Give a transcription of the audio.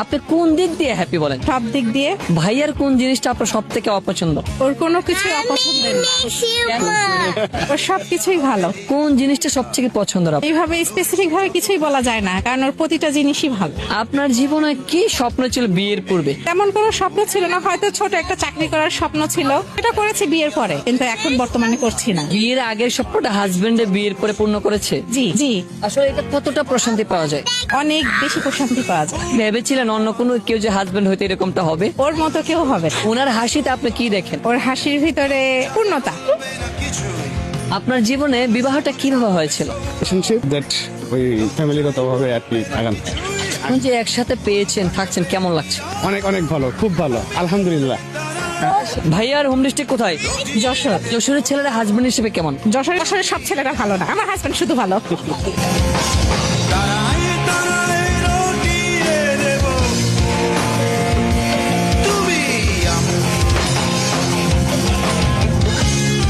আপনি কোন দিক দিয়ে হ্যাপি বলেন? সব দিক দিয়ে। ভাইয়ার কোন জিনিসটা আপনার সব থেকে অপছন্দ? ওর কোনো কিছু অপছন্দের না, ওর সবকিছুই ভালো। কোন জিনিসটা সবথেকে পছন্দ আপনার? এইভাবে স্পেসিফিক ভাবে কিছুই বলা যায় না, কারণ ওর প্রতিটা জিনিসই ভালো। আপনার জীবনে কি স্বপ্ন ছিল বিয়ের পূর্বে? তেমন কোনো স্বপ্ন ছিল না, হয়তো ছোট একটা চাকরি করার স্বপ্ন ছিল, এটা করেছি বিয়ের পরে, কিন্তু এখন বর্তমানে করছি না। বিয়ের আগের স্বপ্নটা হাজবেন্ডে বিয়ের পরে পূর্ণ করেছে? জি জি, আসলে এটা কতটা প্রশান্তি পাওয়া যায়? অনেক বেশি প্রশান্তি পাওয়া যায়। ভেবেছিলেন অন্য কোনো কেউ যে হাজবেন্ড হইতে এরকমটা হবে? ওর মতো কেউ হবে না। ওনার হাসিতে আপনি কি দেখেন? ওর হাসির ভিতরে পূর্ণতা। আপনার জীবনে বিবাহটা কিভাবে হয়েছিল? রিলেশনশিপ দ্যাট ওই ফ্যামিলিগতভাবে আর কি আগান। আপনি যে একসাথে পেয়েছেন, থাকছেন, কেমন লাগছে? অনেক অনেক ভালো, খুব ভালো, আলহামদুলিল্লাহ। ভাইয়ার হোম ডিস্ট্রিক্ট কোথায়? যশোর। যশোরের ছেলেরা হাজবেন্ড হিসেবে কেমন? যশোরের সব ছেলেরা ভালো না, আমার হাজবেন্ড শুধু ভালো।